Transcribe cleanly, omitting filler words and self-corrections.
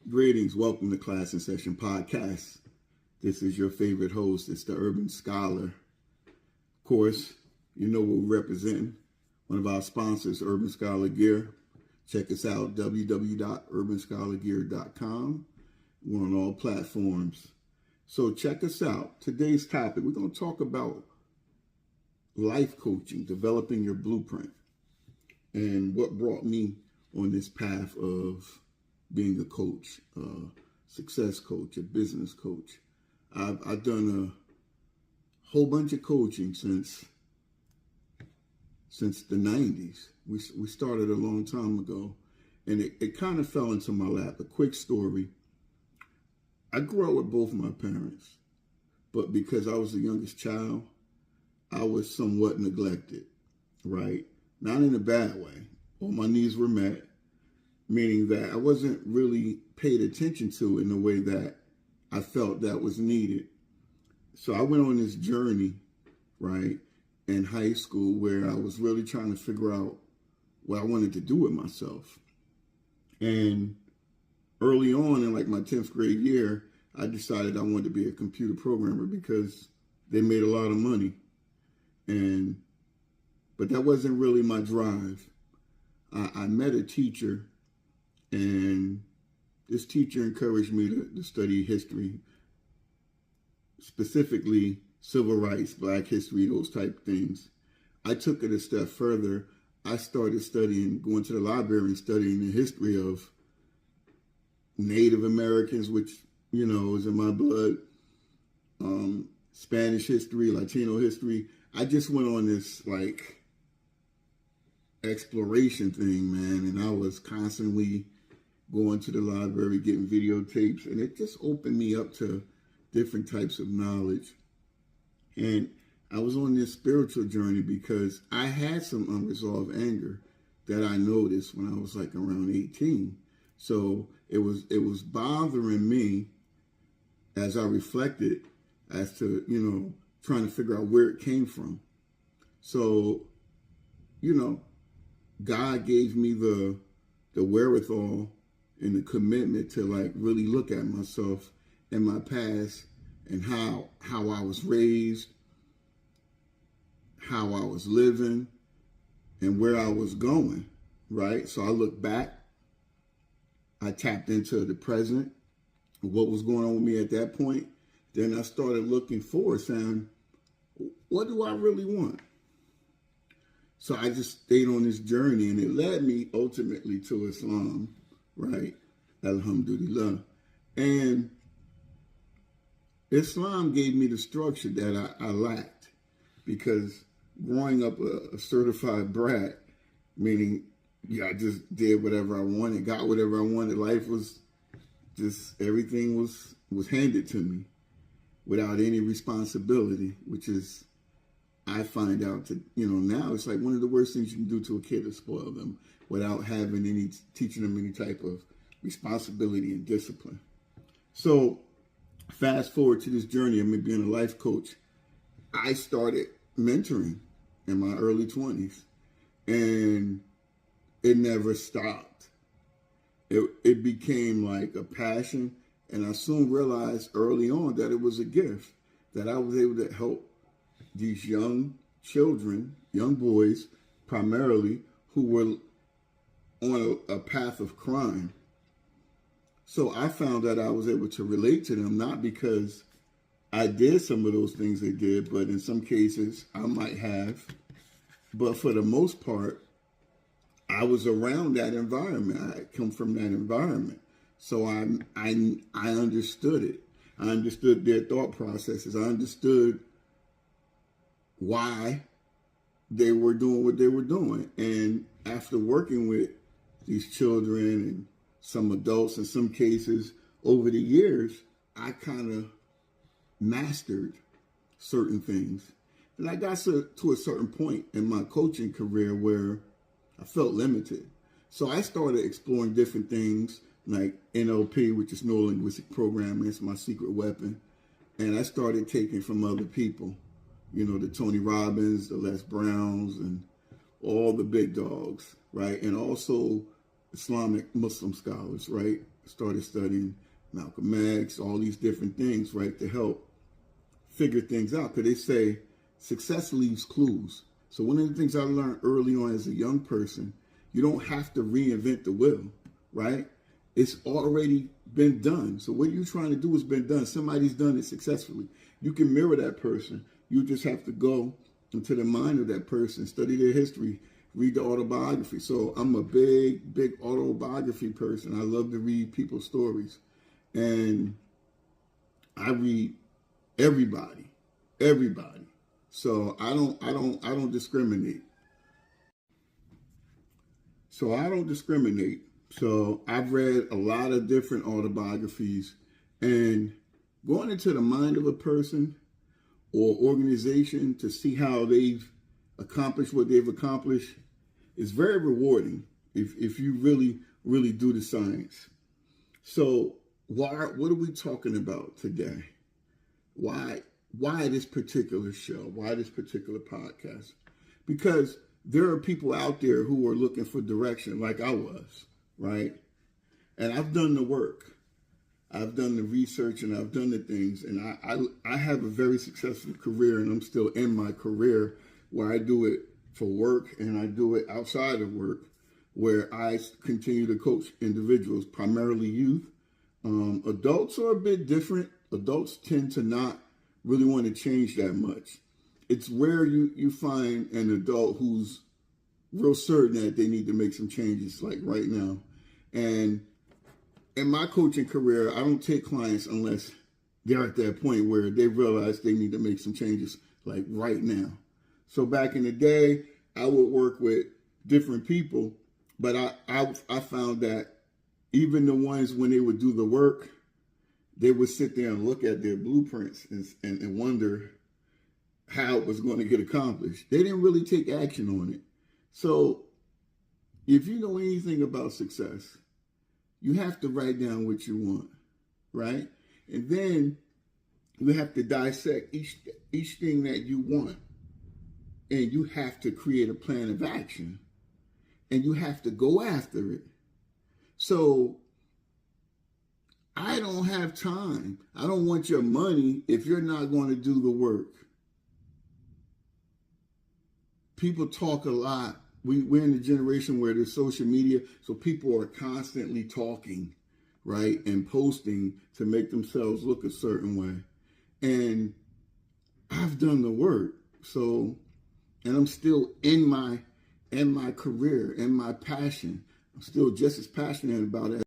Greetings, welcome to Class in Session Podcast. This is your favorite host, it's the Urban Scholar. Of course, you know what we're representing. One of our sponsors, Urban Scholar Gear. Check us out, www.urbanscholargear.com. We're on all platforms. So check us out. Today's topic, we're going to talk about life coaching, developing your blueprint, and what brought me on this path of being a coach, a success coach, a business coach. I've done a whole bunch of coaching since the 90s. We started a long time ago, and it kind of fell into my lap. A quick story. I grew up with both my parents, but because I was the youngest child, I was somewhat neglected, right? Not in a bad way. All my needs were met, meaning that I wasn't really paid attention to in the way that I felt that was needed. So I went on this journey, right, in high school where I was really trying to figure out what I wanted to do with myself. And early on in like my 10th grade year, I decided I wanted to be a computer programmer because they made a lot of money. But that wasn't really my drive. I met a teacher, and this teacher encouraged me to study history, specifically civil rights, black history, those type of things. I took it a step further. I started going to the library and studying the history of Native Americans, which, you know, is in my blood, Spanish history, Latino history. I just went on this, like, exploration thing, man, and I was constantly going to the library, getting videotapes, and it just opened me up to different types of knowledge. And I was on this spiritual journey because I had some unresolved anger that I noticed when I was like around 18. So it was bothering me as I reflected as to, you know, trying to figure out where it came from. So, you know, God gave me the wherewithal and the commitment to like really look at myself and my past and how I was raised, how I was living, and where I was going, right? So I looked back, I tapped into the present, what was going on with me at that point. Then I started looking forward, saying, what do I really want? So I just stayed on this journey, and it led me ultimately to Islam, right? Alhamdulillah. And Islam gave me the structure that I lacked, because growing up a certified brat, meaning I just did whatever I wanted, got whatever I wanted. Life was just, everything was handed to me without any responsibility, which is, I find out to, you know, now it's like one of the worst things you can do to a kid is spoil them without teaching them any type of responsibility and discipline. So fast forward to this journey of me being a life coach, I started mentoring in my early 20s, and it never stopped. It became like a passion, and I soon realized early on that it was a gift, that I was able to help these young children, young boys primarily, who were on a path of crime. So I found that I was able to relate to them, not because I did some of those things they did, but in some cases I might have. But for the most part, I was around that environment. I come from that environment. So I understood it. I understood their thought processes. I understood why they were doing what they were doing. And after working with these children and some adults in some cases over the years, I kind of mastered certain things. And I got to a certain point in my coaching career where I felt limited. So I started exploring different things like NLP, which is Neuro Linguistic Programming. It's my secret weapon. And I started taking from other people, you know, the Tony Robbins, the Les Browns, and all the big dogs, right? And also Islamic Muslim scholars, right? Started studying Malcolm X, all these different things, right, to help figure things out. Because they say success leaves clues. So one of the things I learned early on as a young person, you don't have to reinvent the wheel, right? It's already been done. So what you're trying to do has been done. Somebody's done it successfully. You can mirror that person. You just have to go into the mind of that person, study their history, read the autobiography. So I'm a big autobiography person. I love to read people's stories. And I read everybody. So I don't discriminate. So I've read a lot of different autobiographies, and going into the mind of a person or organization to see how they've accomplished what they've accomplished is very rewarding if you really do the science. So what are we talking about today? Why this particular show? Why this particular podcast? Because there are people out there who are looking for direction like I was, right? And I've done the work. I've done the research and I've done the things. And I have a very successful career, and I'm still in my career where I do it for work and I do it outside of work, where I continue to coach individuals, primarily youth. Adults are a bit different. Adults tend to not really want to change that much. It's where you find an adult who's real certain that they need to make some changes, like right now. And in my coaching career, I don't take clients unless they're at that point where they realize they need to make some changes, like right now. So back in the day, I would work with different people, but I found that even the ones, when they would do the work, they would sit there and look at their blueprints and wonder how it was going to get accomplished. They didn't really take action on it. So if you know anything about success, you have to write down what you want, right? And then you have to dissect each thing that you want. And you have to create a plan of action. And you have to go after it. So I don't have time. I don't want your money if you're not going to do the work. People talk a lot. We're in a generation where there's social media, so people are constantly talking, right, and posting to make themselves look a certain way. And I've done the work. So, and I'm still in my career, in my passion. I'm still just as passionate about it